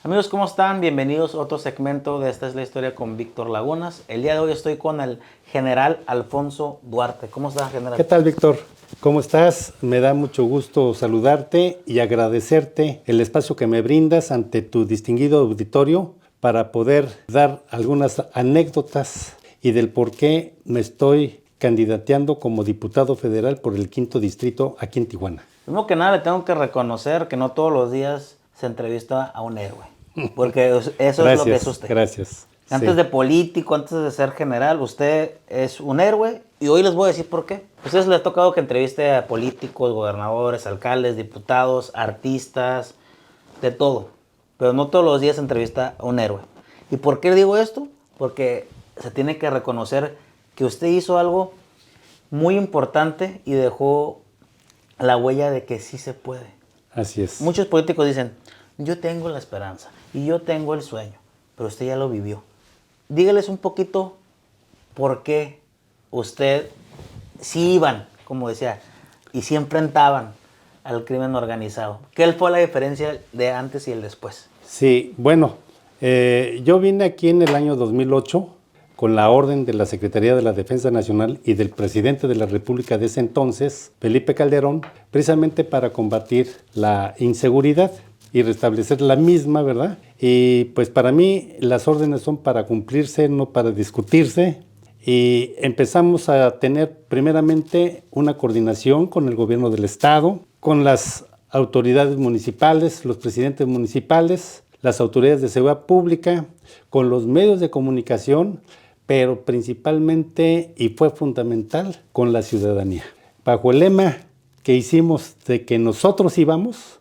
Amigos, ¿cómo están? Bienvenidos a otro segmento de Esta es la Historia con Víctor Lagunas. El día de hoy estoy con el general Alfonso Duarte. ¿Cómo está, general? ¿Qué tal, Víctor? ¿Cómo estás? Me da mucho gusto saludarte y agradecerte el espacio que me brindas ante tu distinguido auditorio para poder dar algunas anécdotas y del por qué me estoy candidateando como diputado federal por el 5º distrito aquí en Tijuana. Primero que nada, le tengo que reconocer que no todos los días se entrevista a un héroe, porque eso es lo que es usted. Gracias. Antes Sí. de político, antes de ser general, usted es un héroe y hoy les voy a decir por qué. A ustedes les ha tocado que entreviste a políticos, gobernadores, alcaldes, diputados, artistas, de todo. Pero no todos los días se entrevista a un héroe. ¿Y por qué digo esto? Porque se tiene que reconocer que usted hizo algo muy importante y dejó la huella de que sí se puede. Así es. Muchos políticos dicen, yo tengo la esperanza y yo tengo el sueño, pero usted ya lo vivió. Dígales un poquito por qué usted sí iban, como decía, y sí enfrentaban al crimen organizado. ¿Qué fue la diferencia de antes y el después? Sí, bueno, yo vine aquí en el año 2008 con la orden de la Secretaría de la Defensa Nacional y del presidente de la República de ese entonces, Felipe Calderón, precisamente para combatir la inseguridad y restablecer la misma, ¿verdad? Y pues para mí las órdenes son para cumplirse, no para discutirse. Y empezamos a tener primeramente una coordinación con el gobierno del estado, con las autoridades municipales, los presidentes municipales, las autoridades de seguridad pública, con los medios de comunicación, pero principalmente, y fue fundamental, con la ciudadanía. Bajo el lema que hicimos de que nosotros íbamos,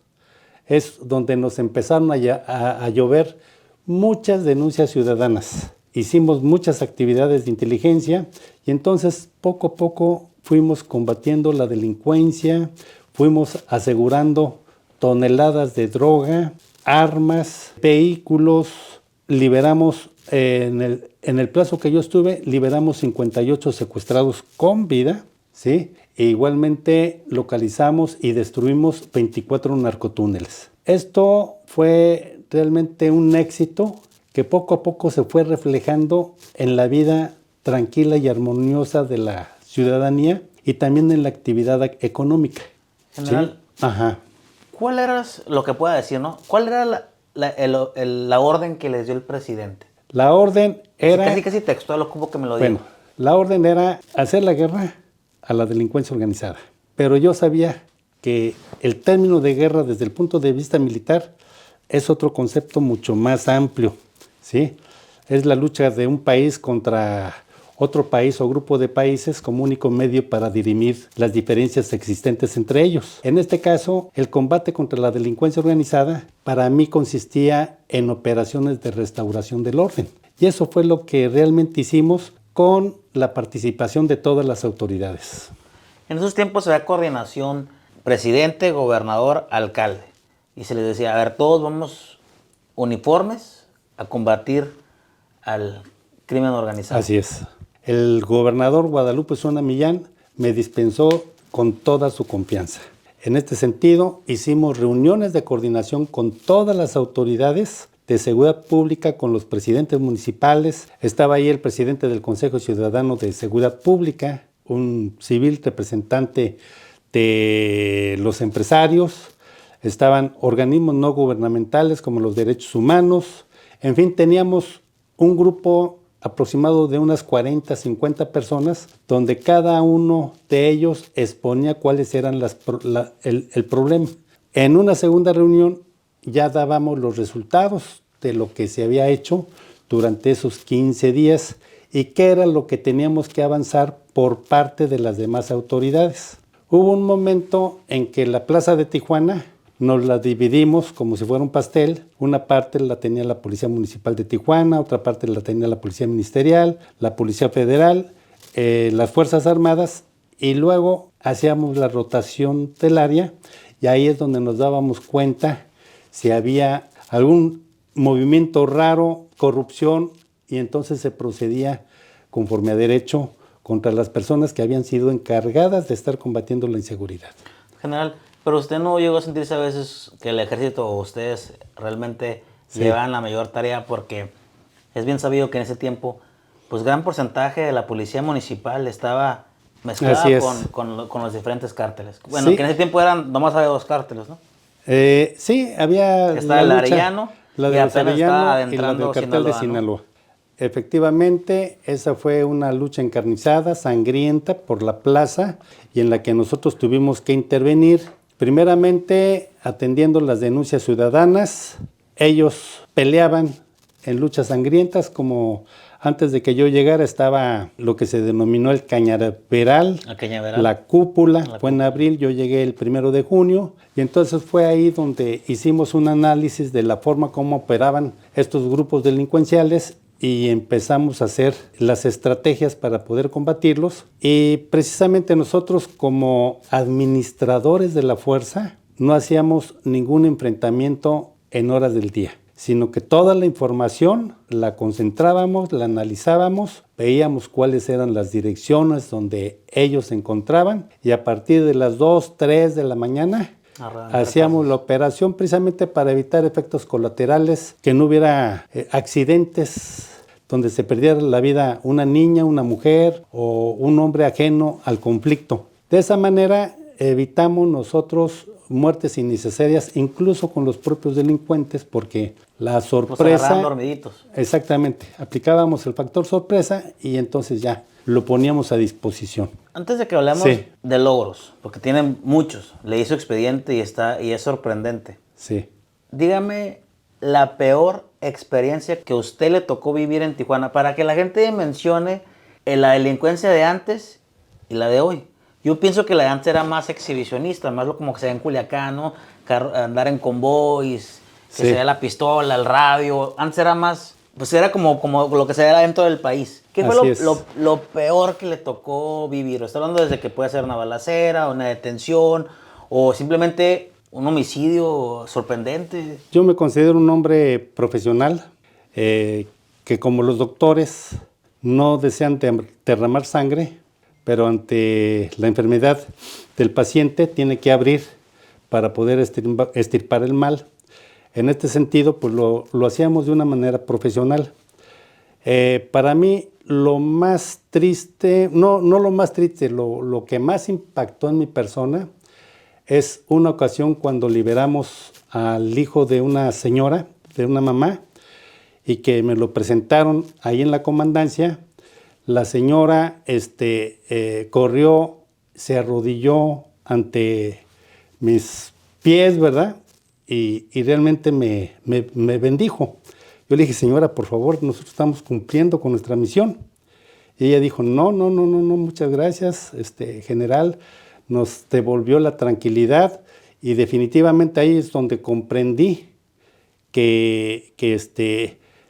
es donde nos empezaron a llover muchas denuncias ciudadanas. Hicimos muchas actividades de inteligencia y entonces poco a poco fuimos combatiendo la delincuencia, fuimos asegurando toneladas de droga, armas, vehículos, liberamos en el plazo que yo estuve, liberamos 58 secuestrados con vida, ¿sí? E igualmente localizamos y destruimos 24 narcotúneles. Esto fue realmente un éxito que poco a poco se fue reflejando en la vida tranquila y armoniosa de la ciudadanía y también en la actividad económica. General, ¿sí? Ajá. ¿Cuál era lo que pueda decir, no? ¿Cuál era la orden que les dio el presidente? La orden era... Casi textual, ocupo que me lo diga. Bueno, la orden era hacer la guerra a la delincuencia organizada. Pero yo sabía que el término de guerra desde el punto de vista militar es otro concepto mucho más amplio, ¿sí? Es la lucha de un país contra otro país o grupo de países como único medio para dirimir las diferencias existentes entre ellos. En este caso, el combate contra la delincuencia organizada para mí consistía en operaciones de restauración del orden. Y eso fue lo que realmente hicimos con la participación de todas las autoridades. En esos tiempos había coordinación presidente, gobernador, alcalde. Y se les decía, a ver, todos vamos uniformes a combatir al crimen organizado. Así es. El gobernador Guadalupe Zuana Millán me dispensó con toda su confianza. En este sentido, hicimos reuniones de coordinación con todas las autoridades de seguridad pública, con los presidentes municipales. Estaba ahí el presidente del Consejo Ciudadano de Seguridad Pública, un civil representante de los empresarios. Estaban organismos no gubernamentales como los derechos humanos. En fin, teníamos un grupo aproximado de unas 40, 50 personas, donde cada uno de ellos exponía cuáles eran el problema. En una segunda reunión ya dábamos los resultados de lo que se había hecho durante esos 15 días y qué era lo que teníamos que avanzar por parte de las demás autoridades. Hubo un momento en que la plaza de Tijuana nos la dividimos como si fuera un pastel. Una parte la tenía la Policía Municipal de Tijuana, otra parte la tenía la Policía Ministerial, la Policía Federal, las Fuerzas Armadas, y luego hacíamos la rotación del área y ahí es donde nos dábamos cuenta si había algún movimiento raro, corrupción, y entonces se procedía conforme a derecho contra las personas que habían sido encargadas de estar combatiendo la inseguridad. General, pero usted no llegó a sentirse a veces que el ejército o ustedes realmente Sí. llevaban la mayor tarea porque es bien sabido que en ese tiempo, pues gran porcentaje de la policía municipal estaba mezclada Así es. con los diferentes cárteles. Bueno, Sí. que en ese tiempo nomás había dos cárteles, ¿no? Sí, había Estaba el Arellano la y de los apenas estaba Arellano y la del adentrando cartel de Sinaloa, ¿no? Sinaloa. Efectivamente, esa fue una lucha encarnizada, sangrienta por la plaza y en la que nosotros tuvimos que intervenir, primeramente atendiendo las denuncias ciudadanas. Ellos peleaban en luchas sangrientas, como antes de que yo llegara estaba lo que se denominó el Cañaveral, El Cañaveral. la cúpula, fue en abril, yo llegué el 1 de junio, y entonces fue ahí donde hicimos un análisis de la forma como operaban estos grupos delincuenciales y empezamos a hacer las estrategias para poder combatirlos. Y precisamente nosotros como administradores de la fuerza no hacíamos ningún enfrentamiento en horas del día, sino que toda la información la concentrábamos, la analizábamos, veíamos cuáles eran las direcciones donde ellos se encontraban y a partir de las 2, 3 de la mañana hacíamos la operación precisamente para evitar efectos colaterales, que no hubiera accidentes donde se perdiera la vida una niña, una mujer o un hombre ajeno al conflicto. De esa manera evitamos nosotros muertes innecesarias, incluso con los propios delincuentes, porque la sorpresa... Pues dormiditos. Exactamente, aplicábamos el factor sorpresa y entonces ya lo poníamos a disposición. Antes de que hablemos de logros, porque tienen muchos, leí su expediente y es sorprendente. Sí. Dígame la peor experiencia que a usted le tocó vivir en Tijuana, para que la gente mencione la delincuencia de antes y la de hoy. Yo pienso que la de antes era más exhibicionista, más como que se ve en Culiacán, ¿no? Andar en convoys, que se ve la pistola, el radio. Antes era más, pues era como lo que se ve dentro del país. ¿Qué fue lo peor que le tocó vivir? Estoy hablando desde que puede ser una balacera, una detención, o simplemente un homicidio sorprendente. Yo me considero un hombre profesional, que como los doctores no desean derramar sangre, pero ante la enfermedad del paciente tiene que abrir para poder extirpar el mal. En este sentido, pues lo hacíamos de una manera profesional. Para mí, lo más triste, no lo más triste, lo que más impactó en mi persona es una ocasión cuando liberamos al hijo de una señora, de una mamá, y que me lo presentaron ahí en la comandancia. La señora corrió, se arrodilló ante mis pies, ¿verdad? Y realmente me bendijo. Yo le dije, señora, por favor, nosotros estamos cumpliendo con nuestra misión. Y ella dijo, no, muchas gracias, general. Nos devolvió la tranquilidad y definitivamente ahí es donde comprendí que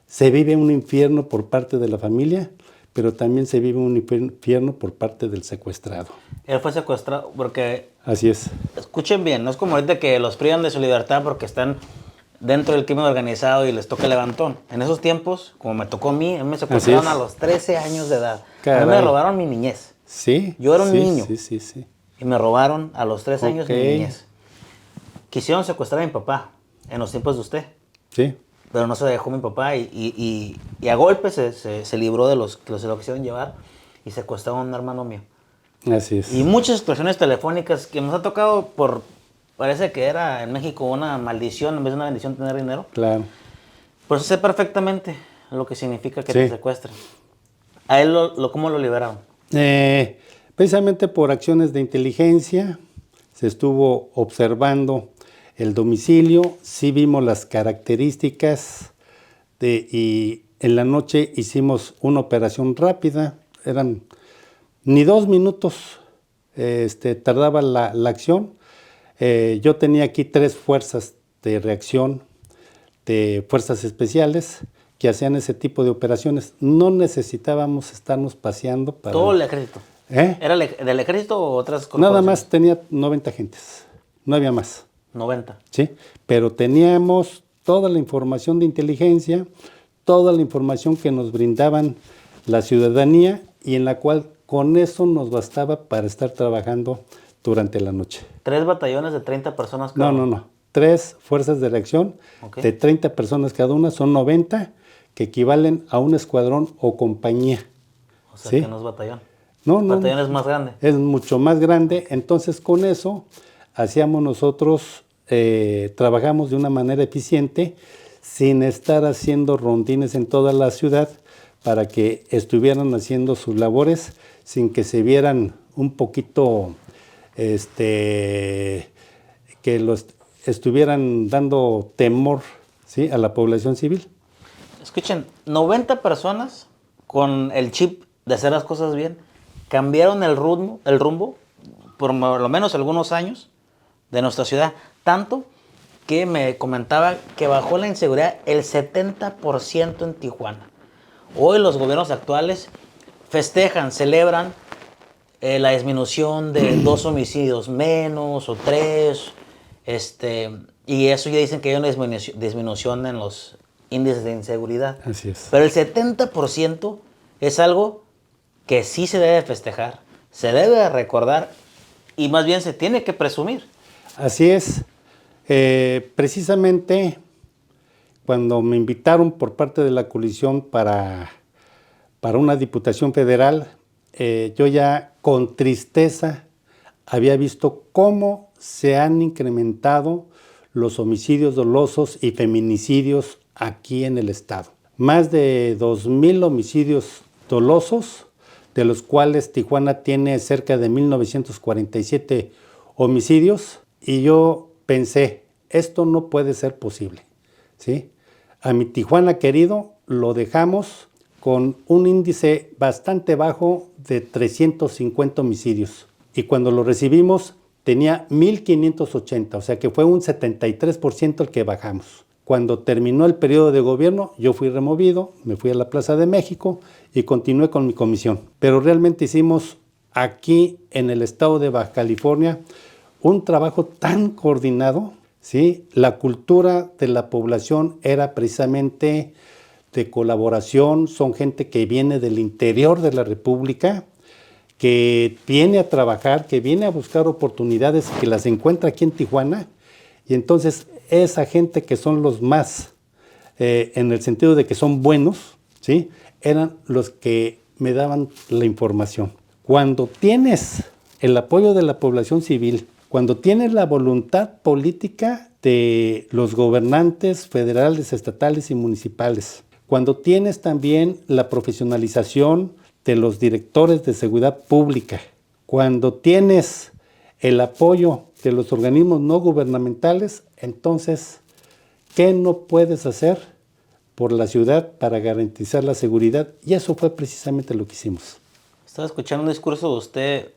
se vive un infierno por parte de la familia, pero también se vive un infierno por parte del secuestrado. Él fue secuestrado porque... Así es. Escuchen bien, no es como ahorita que los privan de su libertad porque están dentro del crimen organizado y les toca el levantón. En esos tiempos, como me tocó a mí me secuestraron a los 13 años de edad. A mí me robaron mi niñez. Sí. Yo era un niño. Sí. Y me robaron a los 13 años mi niñez. Quisieron secuestrar a mi papá en los tiempos de usted. Sí. Pero no se dejó mi papá y a golpes se libró de los que se lo quisieron llevar y secuestraron a un hermano mío. Así es. Y muchas expresiones telefónicas que nos ha tocado parece que era en México una maldición en vez de una bendición tener dinero. Claro. Por eso sé perfectamente lo que significa que te secuestren. ¿A él cómo lo liberaron? Precisamente por acciones de inteligencia, se estuvo observando el domicilio, sí vimos las características y en la noche hicimos una operación rápida, eran ni 2 minutos tardaba la acción. Yo tenía aquí 3 fuerzas de reacción, de fuerzas especiales, que hacían ese tipo de operaciones. No necesitábamos estarnos paseando para... Todo el ejército. ¿Era del ejército o otras cosas? Nada más tenía 90 agentes, no había más. 90. Sí, pero teníamos toda la información de inteligencia, toda la información que nos brindaban la ciudadanía y en la cual con eso nos bastaba para estar trabajando durante la noche. 3 batallones de 30 personas cada uno. No. 3 fuerzas de reacción Ok. de 30 personas cada una, son 90, que equivalen a un escuadrón o compañía. O sea ¿Sí? que no es batallón. No, no, Batallón es más grande. es mucho más grande. Entonces, con eso hacíamos nosotros, trabajamos de una manera eficiente, sin estar haciendo rondines en toda la ciudad, para que estuvieran haciendo sus labores sin que se vieran un poquito, que los estuvieran dando temor, ¿sí?, a la población civil. Escuchen, 90 personas con el chip de hacer las cosas bien cambiaron el rumbo por lo menos algunos años de nuestra ciudad. Tanto que me comentaba que bajó la inseguridad el 70% en Tijuana. Hoy los gobiernos actuales festejan, celebran la disminución de 2 homicidios menos o 3, y eso ya dicen que hay una disminución en los índices de inseguridad. Así es. Pero el 70% es algo que sí se debe festejar, se debe recordar y más bien se tiene que presumir. Así es. Precisamente cuando me invitaron por parte de la coalición para una diputación federal, yo ya con tristeza había visto cómo se han incrementado los homicidios dolosos y feminicidios aquí en el estado. Más de 2,000 homicidios dolosos, de los cuales Tijuana tiene cerca de 1,947 homicidios, y yo pensé, esto no puede ser posible, ¿sí? A mi Tijuana querido lo dejamos con un índice bastante bajo de 350 homicidios, y cuando lo recibimos tenía 1,580, o sea que fue un 73% el que bajamos. Cuando terminó el periodo de gobierno, yo fui removido, me fui a la Plaza de México y continué con mi comisión. Pero realmente hicimos aquí en el estado de Baja California un trabajo tan coordinado, ¿sí? La cultura de la población era precisamente de colaboración, son gente que viene del interior de la República, que viene a trabajar, que viene a buscar oportunidades y que las encuentra aquí en Tijuana. Y entonces esa gente que son los más, en el sentido de que son buenos, ¿sí?, eran los que me daban la información. Cuando tienes el apoyo de la población civil, cuando tienes la voluntad política de los gobernantes federales, estatales y municipales, cuando tienes también la profesionalización de los directores de seguridad pública, cuando tienes el apoyo de los organismos no gubernamentales, entonces, ¿qué no puedes hacer por la ciudad para garantizar la seguridad? Y eso fue precisamente lo que hicimos. Estaba escuchando un discurso de usted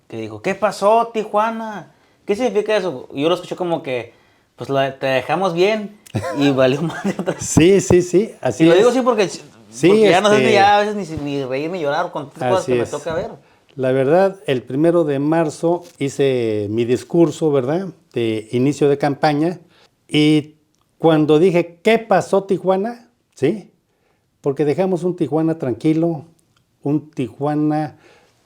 que dijo, ¿qué pasó, Tijuana? ¿Qué significa eso? Yo lo escuché como que, pues te dejamos bien y valió más de otra. Sí, así Y lo es. digo así porque ya no sé ya a veces ni reír ni llorar con tantas cosas que me toca ver. La verdad, el 1 de marzo hice mi discurso, ¿verdad?, de inicio de campaña, y cuando dije, ¿qué pasó, Tijuana?, ¿sí?, porque dejamos un Tijuana tranquilo, un Tijuana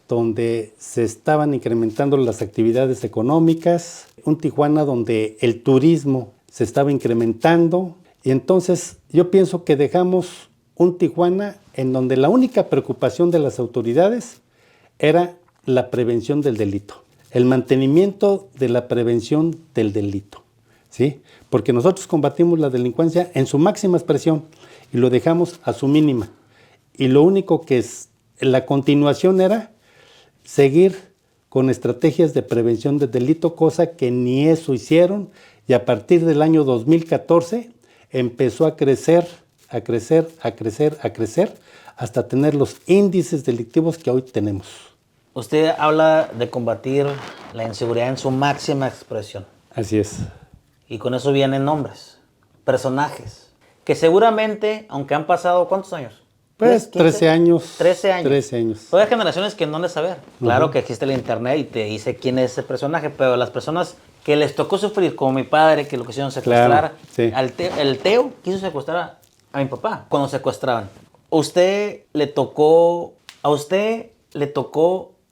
donde se estaban incrementando las actividades económicas, un Tijuana donde el turismo se estaba incrementando, y entonces yo pienso que dejamos un Tijuana en donde la única preocupación de las autoridades era la prevención del delito, el mantenimiento de la prevención del delito, ¿sí? Porque nosotros combatimos la delincuencia en su máxima expresión y lo dejamos a su mínima. Y lo único que la continuación era seguir con estrategias de prevención del delito, cosa que ni eso hicieron, y a partir del año 2014 empezó a crecer, hasta tener los índices delictivos que hoy tenemos. Usted habla de combatir la inseguridad en su máxima expresión. Así es. Y con eso vienen nombres, personajes, que seguramente, aunque han pasado, ¿cuántos años? Pues 13 años. 13 años. 13 años. Hay generaciones que no han de saber. Claro que existe el internet y te dice quién es ese personaje, pero las personas que les tocó sufrir, como mi padre, que lo quisieron secuestrar, claro, sí. El Teo quiso secuestrar a mi papá cuando secuestraban. A usted le tocó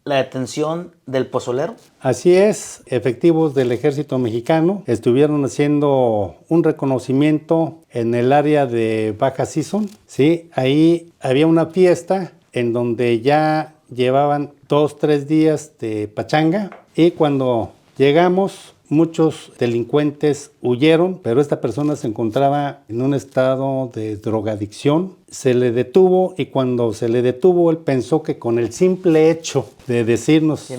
la detención del pozolero. Así es, efectivos del Ejército Mexicano estuvieron haciendo un reconocimiento en el área de Baja Season, ¿sí? Ahí había una fiesta en donde ya llevaban 2-3 días de pachanga y cuando llegamos muchos delincuentes huyeron, pero esta persona se encontraba en un estado de drogadicción. Se le detuvo y cuando se le detuvo él pensó que con el simple hecho de decirnos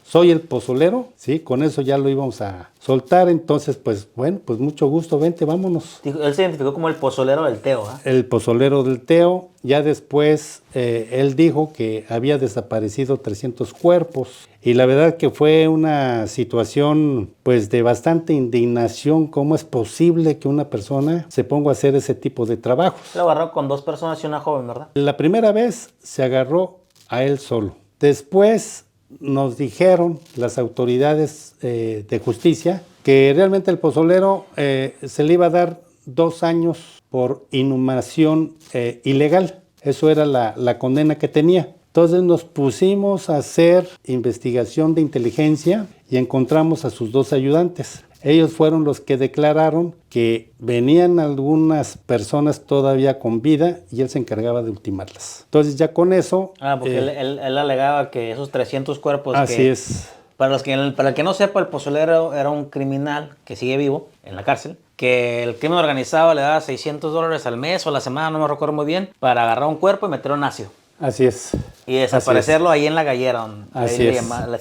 soy el pozolero, sí, con eso ya lo íbamos a soltar. Entonces, pues bueno, pues mucho gusto, vente, vámonos. Él se identificó como el pozolero del Teo, ¿eh? El pozolero del Teo. Ya después él dijo que había desaparecido 300 cuerpos y la verdad que fue una situación pues de bastante indignación. ¿Cómo es posible que una persona se ponga a hacer ese tipo de trabajos? Se agarró con 2 personas y una joven, ¿verdad? La primera vez se agarró a él solo. Después nos dijeron las autoridades de justicia que realmente el pozolero se le iba a dar 2 años por inhumación ilegal. Eso era la condena que tenía. Entonces nos pusimos a hacer investigación de inteligencia y encontramos a sus 2 ayudantes. Ellos fueron los que declararon que venían algunas personas todavía con vida y él se encargaba de ultimarlas. Entonces ya con eso... porque él alegaba que esos 300 cuerpos... Así es. Para el que no sepa, el pozolero era un criminal que sigue vivo en la cárcel, que el crimen organizado le daba $600 al mes o a la semana, no me recuerdo muy bien, para agarrar un cuerpo y meterlo en ácido. Así es. Y desaparecerlo ahí en la gallera, así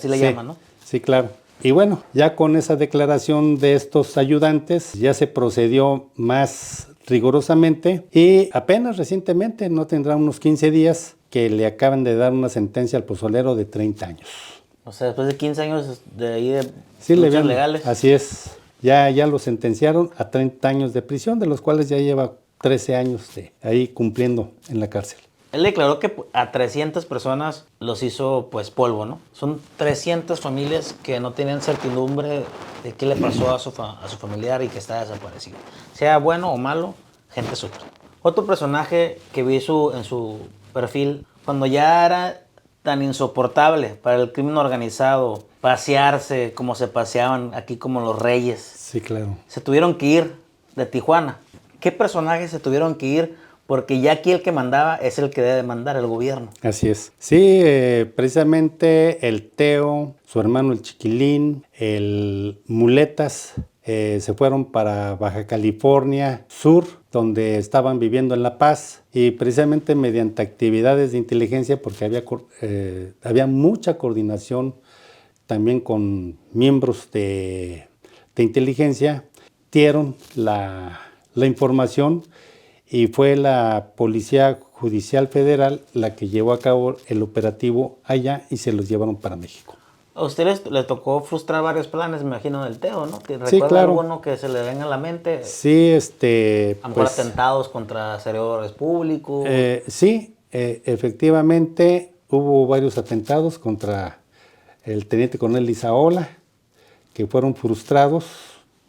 le llaman, ¿no? Sí, claro. Y bueno, ya con esa declaración de estos ayudantes, ya se procedió más rigurosamente y apenas recientemente, no tendrá unos 15 días, que le acaban de dar una sentencia al pozolero de 30 años. O sea, después de 15 años de ahí de luchas legales. Así es. Ya lo sentenciaron a 30 años de prisión, de los cuales ya lleva 13 años de ahí cumpliendo en la cárcel. Él declaró que a 300 personas los hizo pues polvo, ¿no? Son 300 familias que no tienen certidumbre de qué le pasó a su familiar y que está desaparecido. Sea bueno o malo, gente sufre. Otro personaje que vi en su perfil, cuando ya era tan insoportable para el crimen organizado pasearse como se paseaban aquí como los reyes. Sí, claro. Se tuvieron que ir de Tijuana. ¿Qué personajes se tuvieron que ir? Porque ya aquí el que mandaba es el que debe mandar, el gobierno. Así es. Sí, precisamente el Teo, su hermano el Chiquilín, el Muletas, se fueron para Baja California Sur, donde estaban viviendo en La Paz, y precisamente mediante actividades de inteligencia, porque había mucha coordinación también con miembros de inteligencia, dieron la información y fue la Policía Judicial Federal la que llevó a cabo el operativo allá y se los llevaron para México. A ustedes les tocó frustrar varios planes, me imagino, del Teo, ¿no? Sí, claro. ¿Alguno que se le venga a la mente? Sí, a lo mejor atentados contra servidores públicos. Sí, efectivamente hubo varios atentados contra el teniente coronel Izaola, que fueron frustrados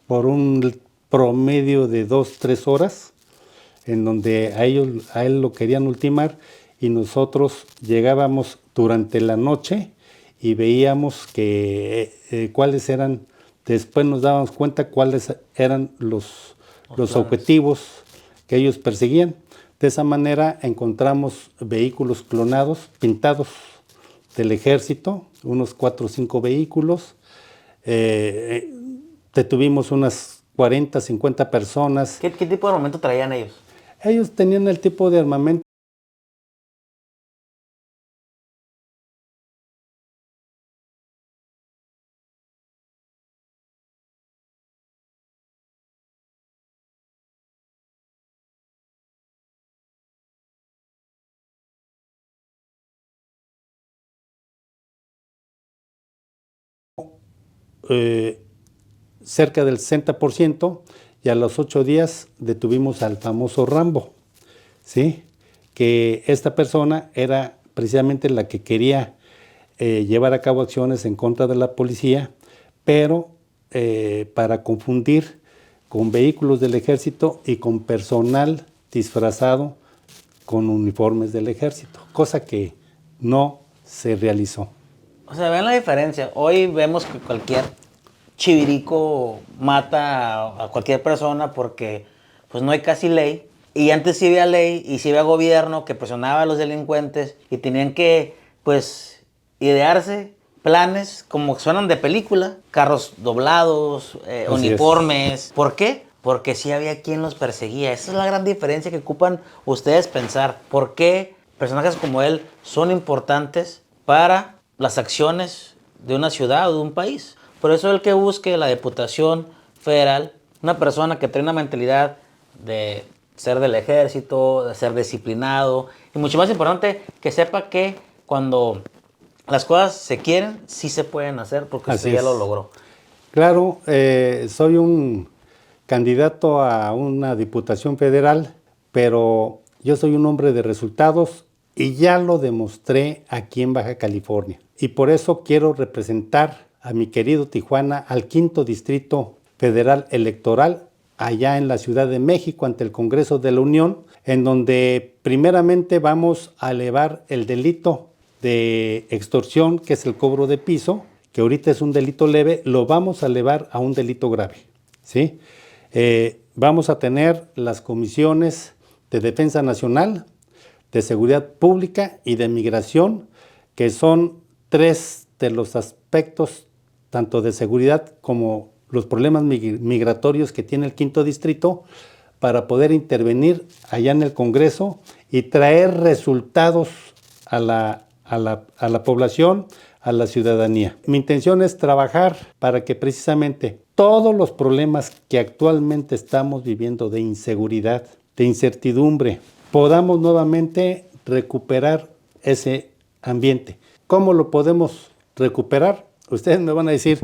por un promedio de 2-3 horas, en donde a él lo querían ultimar y nosotros llegábamos durante la noche y veíamos que cuáles eran, después nos dábamos cuenta cuáles eran los objetivos que ellos perseguían. De esa manera encontramos vehículos clonados, pintados del ejército, unos 4 o 5 vehículos. Detuvimos unas 40, 50 personas. ¿Qué tipo de armamento traían ellos? Ellos tenían el tipo de armamento. Cerca del 60%, y a los 8 días detuvimos al famoso Rambo, ¿sí? Que esta persona era precisamente la que quería llevar a cabo acciones en contra de la policía, pero para confundir con vehículos del ejército y con personal disfrazado con uniformes del ejército, cosa que no se realizó. O sea, ven la diferencia. Hoy vemos que cualquier chivirico mata a cualquier persona porque pues no hay casi ley. Y antes sí había ley y sí había gobierno que presionaba a los delincuentes y tenían que, pues, idearse planes como que suenan de película, carros doblados, uniformes. ¿Por qué? Porque sí había quien los perseguía. Esa es la gran diferencia que ocupan ustedes pensar. ¿Por qué personajes como él son importantes para las acciones de una ciudad o de un país? Por eso el que busque la Diputación Federal, una persona que tiene una mentalidad de ser del ejército, de ser disciplinado, y mucho más importante, que sepa que cuando las cosas se quieren, sí se pueden hacer, porque usted ya lo logró. Claro, soy un candidato a una diputación federal, pero yo soy un hombre de resultados y ya lo demostré aquí en Baja California. Y por eso quiero representar a mi querido Tijuana al 5º Distrito Federal Electoral allá en la Ciudad de México ante el Congreso de la Unión, en donde primeramente vamos a elevar el delito de extorsión, que es el cobro de piso, que ahorita es un delito leve, lo vamos a elevar a un delito grave, ¿sí? Vamos a tener las comisiones de Defensa Nacional, de Seguridad Pública y de Migración, que son 3 de los aspectos, tanto de seguridad como los problemas migratorios que tiene el 5º Distrito, para poder intervenir allá en el Congreso y traer resultados a la población, a la ciudadanía. Mi intención es trabajar para que precisamente todos los problemas que actualmente estamos viviendo de inseguridad, de incertidumbre, podamos nuevamente recuperar ese ambiente. ¿Cómo lo podemos recuperar? Ustedes me van a decir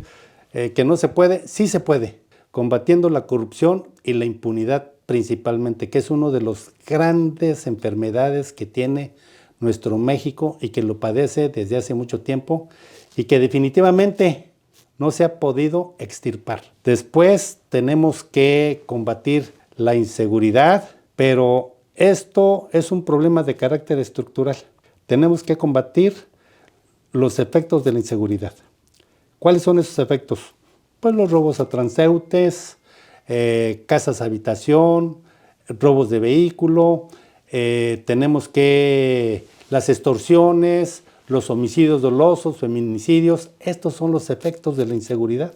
que no se puede. Sí se puede, combatiendo la corrupción y la impunidad principalmente, que es una de las grandes enfermedades que tiene nuestro México y que lo padece desde hace mucho tiempo y que definitivamente no se ha podido extirpar. Después tenemos que combatir la inseguridad, pero esto es un problema de carácter estructural. Tenemos que combatir los efectos de la inseguridad. ¿Cuáles son esos efectos? Pues los robos a transeúntes, casas habitación, robos de vehículo, tenemos que las extorsiones, los homicidios dolosos, feminicidios, estos son los efectos de la inseguridad,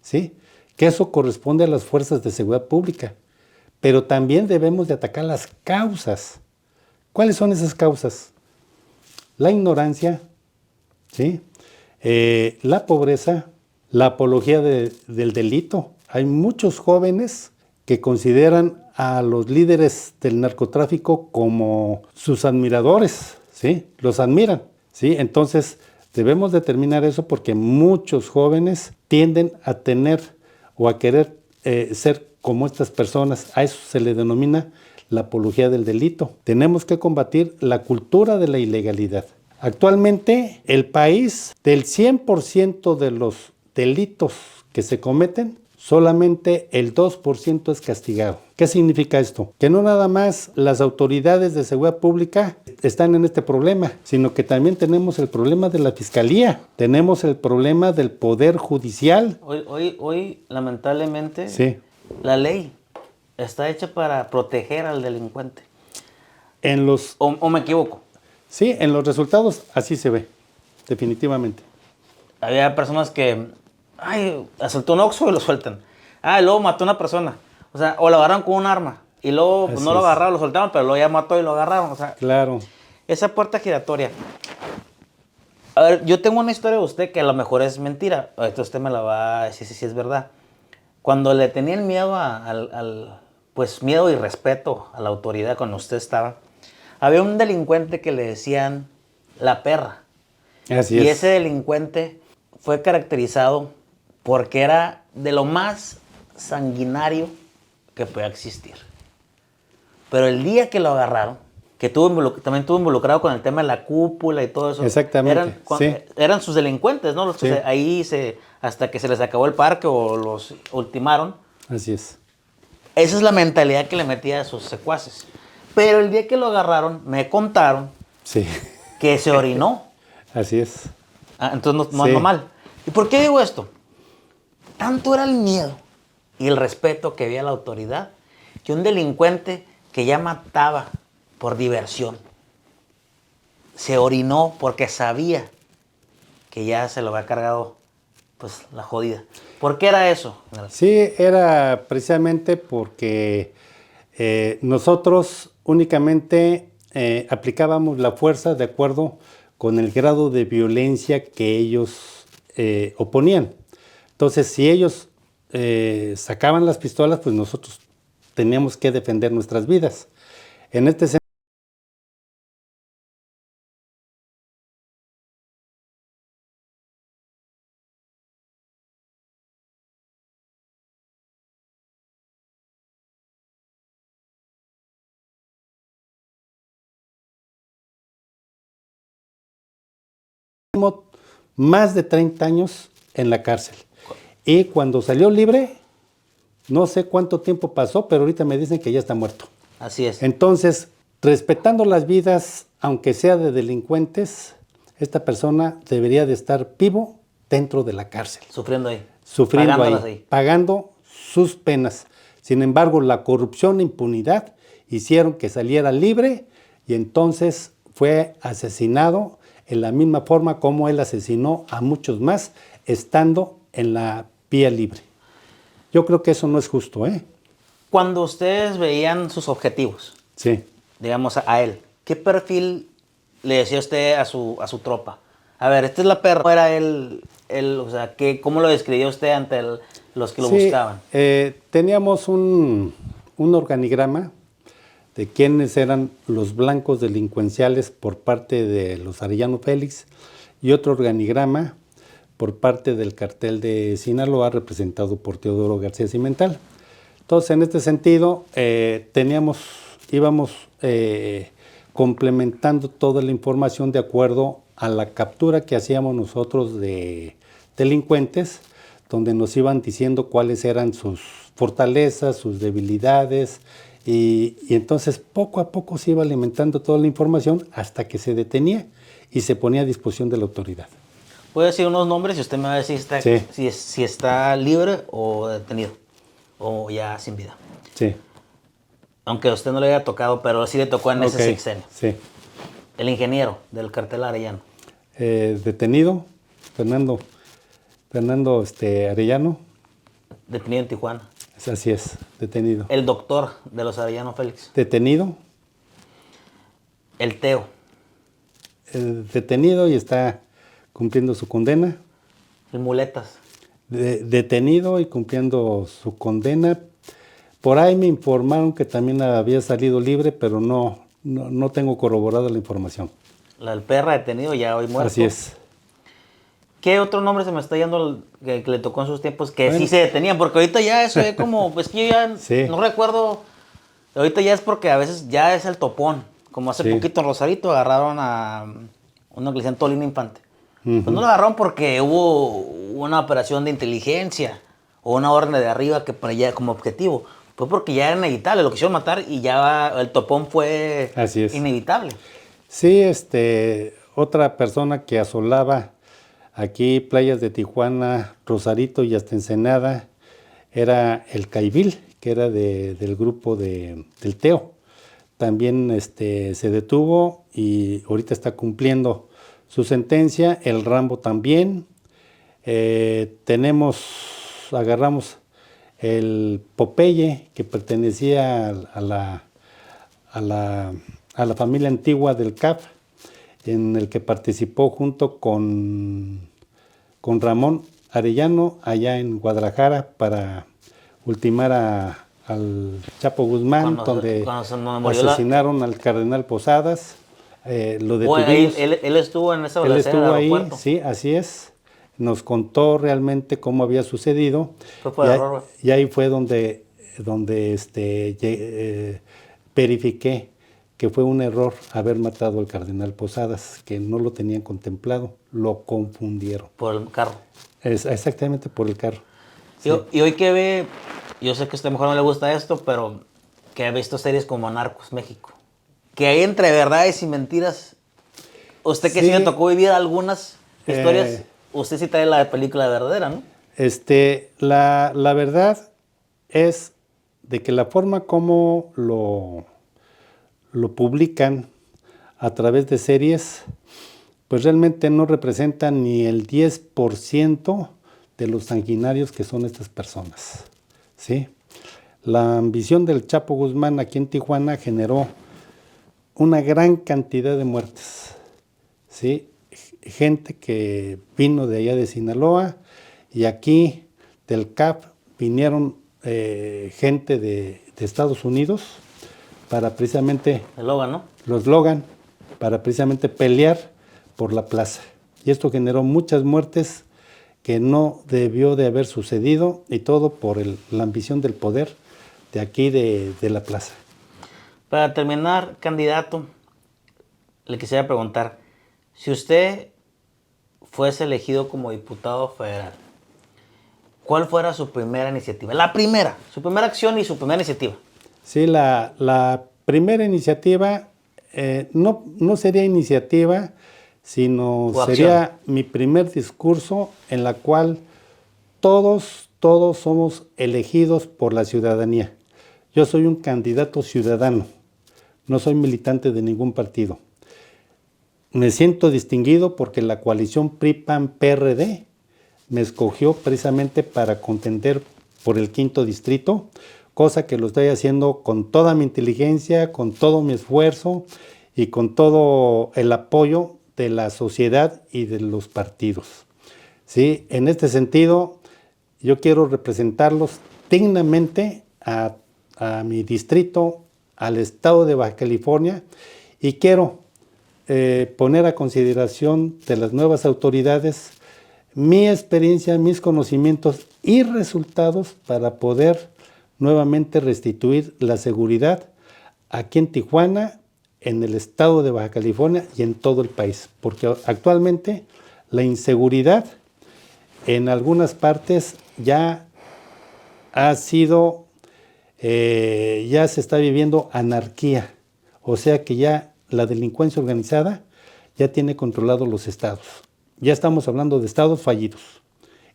¿sí? Que eso corresponde a las fuerzas de seguridad pública, pero también debemos de atacar las causas. ¿Cuáles son esas causas? La ignorancia, ¿sí? La pobreza, la apología del delito. Hay muchos jóvenes que consideran a los líderes del narcotráfico como sus admiradores, ¿sí? Los admiran, ¿sí? Entonces, debemos determinar eso porque muchos jóvenes tienden a tener o a querer ser como estas personas. A eso se le denomina la apología del delito. Tenemos que combatir la cultura de la ilegalidad. Actualmente, el país, del 100% de los delitos que se cometen, solamente el 2% es castigado. ¿Qué significa esto? Que no nada más las autoridades de seguridad pública están en este problema, sino que también tenemos el problema de la fiscalía, tenemos el problema del poder judicial. Hoy lamentablemente, sí, la ley está hecha para proteger al delincuente. ¿O me equivoco? Sí, en los resultados así se ve, definitivamente. Había personas que, asaltó un Oxxo y lo sueltan. Y luego mató a una persona. O sea, o lo agarraron con un arma. Y luego pues, no lo agarraron, lo soltaron, pero luego ya mató y lo agarraron. O sea, claro. Esa puerta giratoria. A ver, yo tengo una historia de usted que a lo mejor es mentira. Ahorita usted me la va a decir si es verdad. Cuando le tenían miedo pues miedo y respeto a la autoridad cuando usted estaba, había un delincuente que le decían la perra. Así y es. Ese delincuente fue caracterizado porque era de lo más sanguinario que pueda existir. Pero el día que lo agarraron, que también estuvo involucrado con el tema de la cúpula y todo eso. Exactamente, eran sus delincuentes, ¿no? Los que sí. hasta que se les acabó el parque o los ultimaron. Así es. Esa es la mentalidad que le metía a sus secuaces. Pero el día que lo agarraron, me contaron sí. que se orinó. Así es. Ah, entonces no Sí. ando mal. ¿Y por qué digo esto? Tanto era el miedo y el respeto que había a la autoridad que un delincuente que ya mataba por diversión se orinó porque sabía que ya se lo había cargado pues la jodida. ¿Por qué era eso? Sí, era precisamente porque nosotros únicamente aplicábamos la fuerza de acuerdo con el grado de violencia que ellos oponían. Entonces, si ellos sacaban las pistolas, pues nosotros teníamos que defender nuestras vidas. En este sentido, más de 30 años en la cárcel. Y cuando salió libre, no sé cuánto tiempo pasó, pero ahorita me dicen que ya está muerto. Así es. Entonces, respetando las vidas, aunque sea de delincuentes, esta persona debería de estar vivo dentro de la cárcel, Sufriendo ahí. sufriendo Pagándolas ahí, pagando sus penas. Sin embargo, la corrupción e impunidad hicieron que saliera libre y entonces fue asesinado en la misma forma como él asesinó a muchos más estando en la vía libre. Yo creo que eso no es justo, ¿eh? Cuando ustedes veían sus objetivos, Sí. digamos a él, ¿qué perfil le decía usted a su tropa? A ver, esta es la perra. ¿Cómo era él, o sea, cómo lo describía usted ante los que lo Sí, buscaban? teníamos un organigrama de quiénes eran los blancos delincuenciales por parte de los Arellano Félix y otro organigrama por parte del cartel de Sinaloa representado por Teodoro García Cimental. Entonces, en este sentido, íbamos complementando toda la información de acuerdo a la captura que hacíamos nosotros de delincuentes, donde nos iban diciendo cuáles eran sus fortalezas, sus debilidades, y entonces poco a poco se iba alimentando toda la información hasta que se detenía y se ponía a disposición de la autoridad. Puede decir unos nombres y usted me va a decir Sí. si está libre o detenido o ya sin vida. Sí. Aunque a usted no le haya tocado, pero sí le tocó en ese Ok, sexenio. sí. El ingeniero del cartel Arellano. Detenido, Fernando Arellano, Detenido en Tijuana. así es, detenido. El doctor de los Arellano Félix. Detenido, El Teo. detenido y está cumpliendo su condena. El Muletas. Detenido y cumpliendo su condena. Por ahí me informaron que también había salido libre, pero no tengo corroborada la información. La del perra detenido ya hoy muerto. Así es. ¿Qué otro nombre se me está yendo que le tocó en sus tiempos que Bueno. sí se detenían? Porque ahorita ya eso es como, pues que yo ya Sí. no recuerdo. Ahorita ya es porque a veces ya es el topón. Como hace Sí. poquito en Rosarito agarraron a uno que le decían Tolino Infante. Ujú. Pues no lo agarraron porque hubo una operación de inteligencia o una orden de arriba que ponía como objetivo. Fue porque ya era inevitable, lo quisieron matar y ya el topón fue Así es. inevitable. Sí, otra persona que asolaba aquí playas de Tijuana, Rosarito y hasta Ensenada era el Caibil, que era del grupo del Teo. También se detuvo y ahorita está cumpliendo su sentencia. El Rambo también. Agarramos el Popeye, que pertenecía a la familia antigua del CAP, en el que participó junto con Ramón Arellano allá en Guadalajara para ultimar al Chapo Guzmán, donde asesinaron al cardenal Posadas. Lo detuvimos. Él estuvo en esa Él balacera en el estuvo ahí, aeropuerto. sí, así es. Nos contó realmente cómo había sucedido. Fue por error. Y ahí fue donde verifiqué que fue un error haber matado al cardenal Posadas, que no lo tenían contemplado, lo confundieron. Por el carro. Exactamente por el carro. Sí. Y hoy que ve, yo sé que a usted mejor no le gusta esto, pero que ha visto series como Narcos México. Que hay entre verdades y mentiras. Usted que sí le tocó vivir algunas, Historias, usted sí trae la película verdadera, ¿no? La verdad es de que la forma como lo publican a través de series, pues realmente no representa ni el 10% de los sanguinarios que son estas personas, ¿sí? La ambición del Chapo Guzmán aquí en Tijuana generó una gran cantidad de muertes, ¿sí? Gente que vino de allá de Sinaloa y aquí del CAP vinieron gente de Estados Unidos para precisamente... El Logan, ¿no? Los Logan, para precisamente pelear por la plaza. Y esto generó muchas muertes que no debió de haber sucedido y todo por la ambición del poder de aquí de la plaza. Para terminar, candidato, le quisiera preguntar, si usted fuese elegido como diputado federal, ¿cuál fuera su primera iniciativa? La primera, su primera acción y su primera iniciativa. Sí, la primera iniciativa no sería iniciativa, sino sería mi primer discurso en la cual todos somos elegidos por la ciudadanía. Yo soy un candidato ciudadano, no soy militante de ningún partido. Me siento distinguido porque la coalición PRI-PAN-PRD me escogió precisamente para contender por el 5º distrito, cosa que lo estoy haciendo con toda mi inteligencia, con todo mi esfuerzo y con todo el apoyo de la sociedad y de los partidos. ¿Sí? En este sentido, yo quiero representarlos dignamente a mi distrito, al estado de Baja California, y quiero poner a consideración de las nuevas autoridades mi experiencia, mis conocimientos y resultados para poder nuevamente restituir la seguridad aquí en Tijuana, en el estado de Baja California y en todo el país, porque actualmente la inseguridad en algunas partes ya ha sido, ya se está viviendo anarquía, o sea que ya la delincuencia organizada ya tiene controlados los estados. Ya estamos hablando de estados fallidos.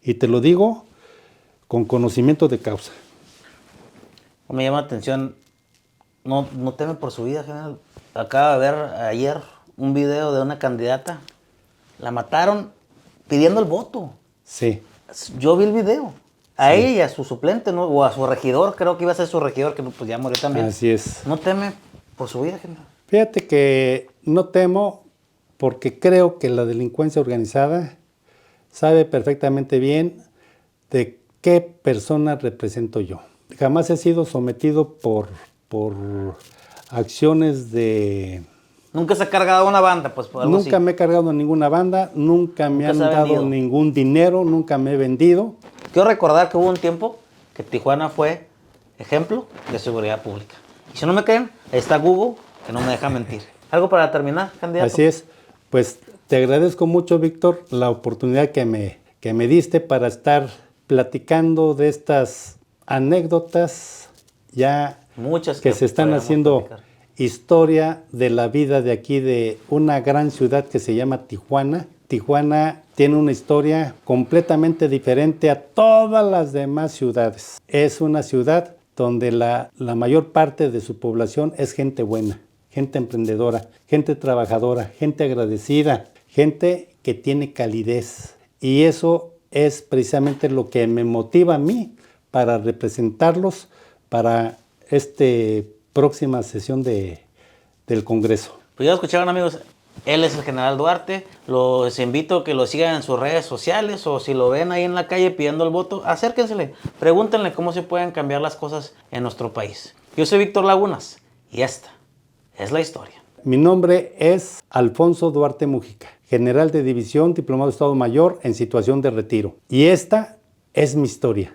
Y te lo digo con conocimiento de causa. Me llama la atención, no teme por su vida, general. Acaba de ver ayer un video de una candidata. La mataron pidiendo el voto. Sí. Yo vi el video. A ella y a su suplente, ¿no? O a su regidor, creo que iba a ser su regidor, que pues ya murió también. Así es. ¿No teme por su vida, general? Fíjate que no temo porque creo que la delincuencia organizada sabe perfectamente bien de qué persona represento yo. Jamás he sido sometido por acciones de... Nunca se ha cargado una banda, pues por algo Nunca así. me he cargado en ninguna banda, nunca me han dado ningún dinero, nunca me he vendido. Quiero recordar que hubo un tiempo que Tijuana fue ejemplo de seguridad pública. Y si no me creen, ahí está Google, que no me deja mentir. ¿Algo para terminar, candidato? Así es. Pues te agradezco mucho, Víctor, la oportunidad que me diste para estar platicando de estas anécdotas ya muchas que se están haciendo historia de la vida de aquí, de una gran ciudad que se llama Tijuana. Tijuana tiene una historia completamente diferente a todas las demás ciudades. Es una ciudad donde la mayor parte de su población es gente buena, gente emprendedora, gente trabajadora, gente agradecida, gente que tiene calidez. Y eso es precisamente lo que me motiva a mí para representarlos para esta próxima sesión del Congreso. Pues ya escucharon, amigos, él es el general Duarte. Los invito a que lo sigan en sus redes sociales, o si lo ven ahí en la calle pidiendo el voto, acérquensele, pregúntenle cómo se pueden cambiar las cosas en nuestro país. Yo soy Víctor Lagunas y esta es la historia. Mi nombre es Alfonso Duarte Mujica, general de división, diplomado de Estado Mayor en situación de retiro. Y esta es mi historia.